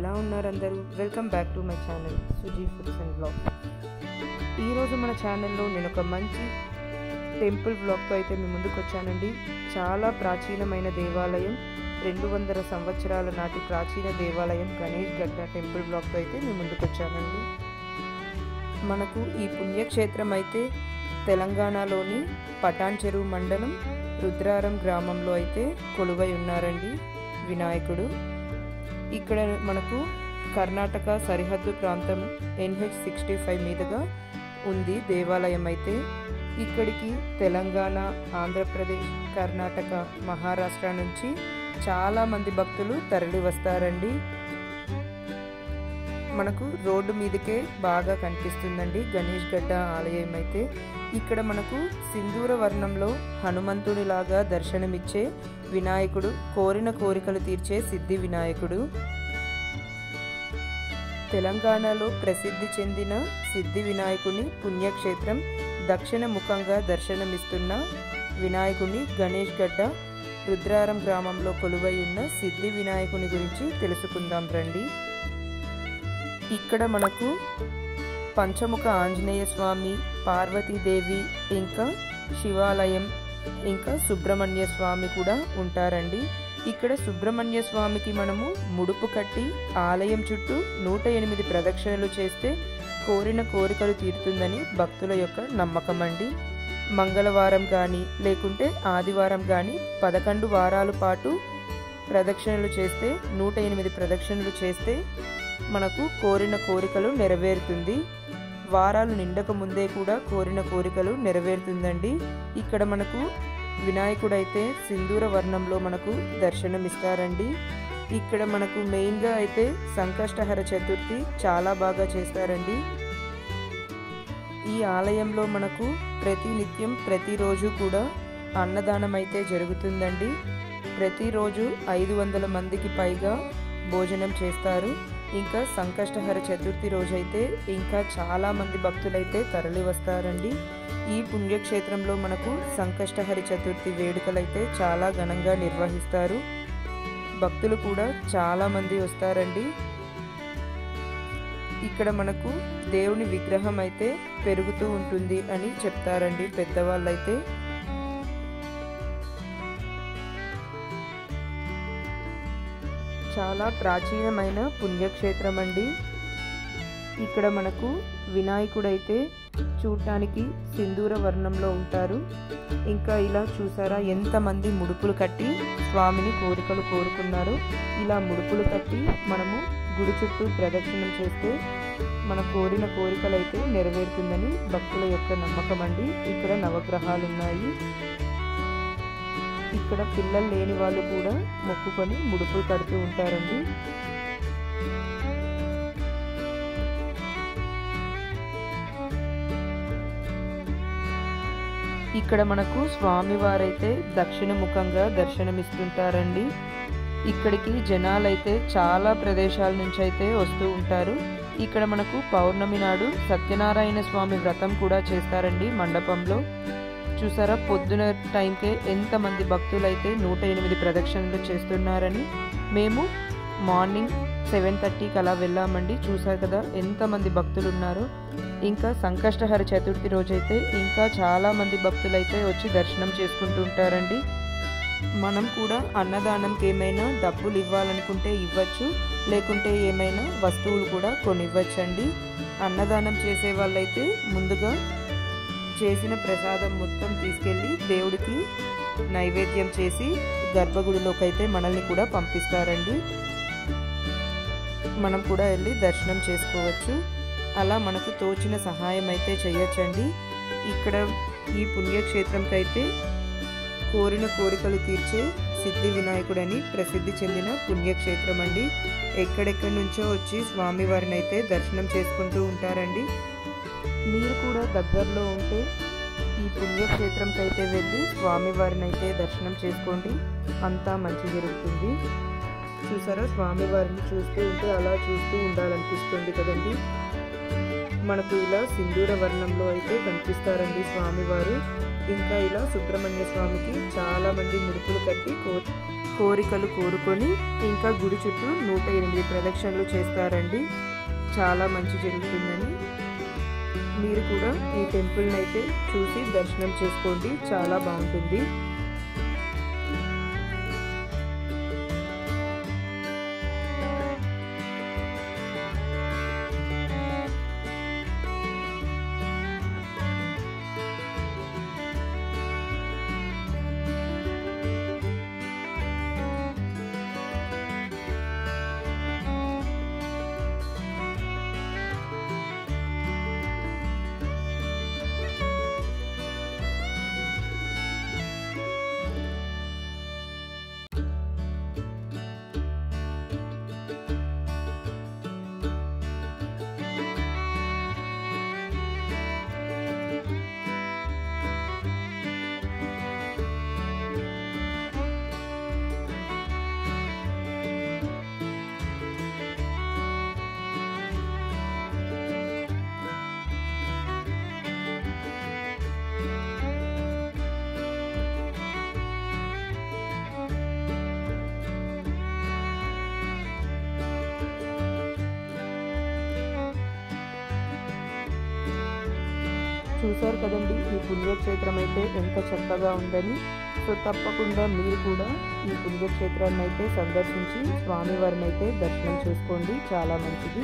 ఎలా ఉన్నారు అందరూ? Welcome back to my channel Suji foods and blogs. ఈరోజు మన ఛానల్లో నేను ఒక మంచి టెంపుల్ బ్లాగ్తో అయితే మీ ముందుకు వచ్చానండి. చాలా ప్రాచీనమైన దేవాలయం, 200 సంవత్సరాల నాటి ప్రాచీన దేవాలయం గణేష్ గడ్డ టెంపుల్ బ్లాగ్తో అయితే మీ ముందుకు వచ్చానండి. మనకు ఈ పుణ్యక్షేత్రం అయితే తెలంగాణలోని పటాన్ చెరువు మండలం రుద్రారం గ్రామంలో అయితే కొలువై ఉన్నారండి వినాయకుడు. ఇక్కడ మనకు కర్ణాటక సరిహద్దు ప్రాంతం NH65 మీదుగా ఉంది దేవాలయం అయితే. ఇక్కడికి తెలంగాణ, ఆంధ్రప్రదేశ్, కర్ణాటక, మహారాష్ట్ర నుంచి చాలామంది భక్తులు తరలి వస్తారండి. మనకు రోడ్డు మీదకే బాగా కనిపిస్తుందండి గణేష్ గడ్డ ఆలయం అయితే. ఇక్కడ మనకు సింధూర వర్ణంలో హనుమంతుడిలాగా దర్శనమిచ్చే వినాయకుడు, కోరిన కోరికలు తీర్చే సిద్ధి వినాయకుడు. తెలంగాణలో ప్రసిద్ధి చెందిన సిద్ధి వినాయకుని పుణ్యక్షేత్రం దక్షిణ ముఖంగా దర్శనమిస్తున్న వినాయకుని గణేష్ గడ్డ రుద్రారం గ్రామంలో కొలువై ఉన్న సిద్ధి వినాయకుని గురించి తెలుసుకుందాం రండి. ఇక్కడ మనకు పంచముఖ ఆంజనేయ స్వామి, పార్వతీదేవి, ఇంకా శివాలయం, ఇంకా సుబ్రహ్మణ్య స్వామి కూడా ఉంటారండి. ఇక్కడ సుబ్రహ్మణ్య స్వామికి మనము ముడుపు కట్టి ఆలయం చుట్టూ 108 ప్రదక్షిణలు చేస్తే కోరిన కోరికలు తీరుతుందని భక్తుల యొక్క నమ్మకం అండి. మంగళవారం కానీ లేకుంటే ఆదివారం కానీ 11 వారాల పాటు ప్రదక్షిణలు చేస్తే 108 ప్రదక్షిణలు చేస్తే మనకు కోరిన కోరికలు నెరవేరుతుంది. వారాలు నిండక ముందే కూడా కోరిన కోరికలు నెరవేరుతుందండి. ఇక్కడ మనకు వినాయకుడైతే సింధూర వర్ణంలో మనకు దర్శనమిస్తారండి. ఇక్కడ మనకు మెయిన్గా అయితే సంకష్టహర చతుర్థి చాలా బాగా చేస్తారండి. ఈ ఆలయంలో మనకు ప్రతినిత్యం ప్రతిరోజు కూడా అన్నదానం అయితే జరుగుతుందండి. ప్రతిరోజు 500 మందికి పైగా భోజనం చేస్తారు. ఇంకా సంకష్టహర చతుర్థి రోజైతే ఇంకా చాలామంది భక్తులైతే తరలి వస్తారండి. ఈ పుణ్యక్షేత్రంలో మనకు సంకష్టహరి చతుర్థి వేడుకలైతే చాలా ఘనంగా నిర్వహిస్తారు. భక్తులు కూడా చాలామంది వస్తారండి. ఇక్కడ మనకు దేవుని విగ్రహం అయితే పెరుగుతూ ఉంటుంది అని చెప్తారండి పెద్దవాళ్ళైతే. చాలా ప్రాచీనమైన పుణ్యక్షేత్రం అండి. ఇక్కడ మనకు వినాయకుడైతే చూడటానికి సింధూర వర్ణంలో ఉంటారు. ఇంకా ఇలా చూసారా ఎంతమంది ముడుపులు కట్టి స్వామిని కోరికలు కోరుకున్నారు. ఇలా ముడుపులు కట్టి మనము గుడి చుట్టూ ప్రదక్షిణం చేస్తే మన కోరిన కోరికలు అయితే నెరవేరుతుందని భక్తుల యొక్క నమ్మకం అండి. ఇక్కడ నవగ్రహాలు ఉన్నాయి. ఇక్కడ పిల్లలు లేని వాళ్ళు కూడా మొక్కుకొని ముడుపులు కడుతూ ఉంటారండి. ఇక్కడ మనకు స్వామివారైతే దక్షిణ ముఖంగా దర్శనమిస్తుంటారండి. ఇక్కడికి జనాలైతే చాలా ప్రదేశాల నుంచి అయితే వస్తూ ఉంటారు. ఇక్కడ మనకు పౌర్ణమి నాడు సత్యనారాయణ స్వామి వ్రతం కూడా చేస్తారండి మండపంలో. చూసారా పొద్దున టైంకే ఎంతమంది భక్తులైతే 108 ప్రదక్షిణలు చేస్తున్నారని. మేము మార్నింగ్ 7:30కి అలా వెళ్ళామండి. చూసారు కదా ఎంతమంది భక్తులు ఉన్నారు. ఇంకా సంకష్టహర చతుర్థి రోజైతే ఇంకా చాలామంది భక్తులైతే వచ్చి దర్శనం చేసుకుంటూ ఉంటారండి. మనం కూడా అన్నదానంకి ఏమైనా డబ్బులు ఇవ్వాలనుకుంటే ఇవ్వచ్చు, లేకుంటే ఏమైనా వస్తువులు కూడా కొనివ్వచ్చండి. అన్నదానం చేసే వాళ్ళైతే ముందుగా చేసిన ప్రసాదం మొత్తం తీసుకెళ్ళి దేవుడికి నైవేద్యం చేసి గర్భగుడిలోకి అయితే మనల్ని కూడా పంపిస్తారండి. మనం కూడా వెళ్ళి దర్శనం చేసుకోవచ్చు. అలా మనకు తోచిన సహాయం అయితే చేయొచ్చండి. ఇక్కడ ఈ పుణ్యక్షేత్రంకి అయితే కోరిన కోరికలు తీర్చే సిద్ధి వినాయకుడని ప్రసిద్ధి చెందిన పుణ్యక్షేత్రం అండి. ఎక్కడెక్కడి నుంచో వచ్చి స్వామివారిని అయితే దర్శనం చేసుకుంటూ ఉంటారండి. మీరు కూడా దగ్గరలో ఉంటే ఈ పుణ్యక్షేత్రంకి అయితే వెళ్ళి స్వామివారిని అయితే దర్శనం చేసుకోండి. అంతా మంచి జరుగుతుంది. చూసారా స్వామివారిని చూస్తూ ఉంటే అలా చూస్తూ ఉండాలనిపిస్తుంది కదండి. మనకు ఇలా సింధూర వర్ణంలో అయితే కనిపిస్తారండి స్వామివారు. ఇంకా ఇలా సుబ్రహ్మణ్య స్వామికి చాలామంది ముడుపులు కట్టి కోరికలు కోరుకొని ఇంకా గుడి చుట్టూ 108 ప్రదక్షిణలు చేస్తారండి. చాలా మంచి జరుగుతుందని. మీరు కూడా ఈ టెంపుల్ని అయితే చూసి దర్శనం చేసుకోండి, చాలా బాగుంటుంది. చూశారు కదండి ఈ పుణ్యక్షేత్రం అయితే ఎంత చక్కగా ఉందని. సో తప్పకుండా మీరు కూడా ఈ పుణ్యక్షేత్రాన్ని అయితే సందర్శించి స్వామివారిని అయితే దర్శనం చేసుకోండి, చాలా మంచిది.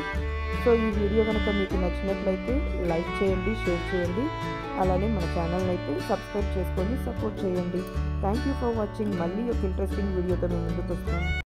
సో ఈ వీడియో కనుక మీకు నచ్చినట్లయితే లైక్ చేయండి, షేర్ చేయండి, అలానే మన ఛానల్ని అయితే సబ్స్క్రైబ్ చేసుకొని సపోర్ట్ చేయండి. Thank you for watching. మళ్ళీ ఒక ఇంట్రెస్టింగ్ వీడియోతో మేము ముందుకు వస్తాను.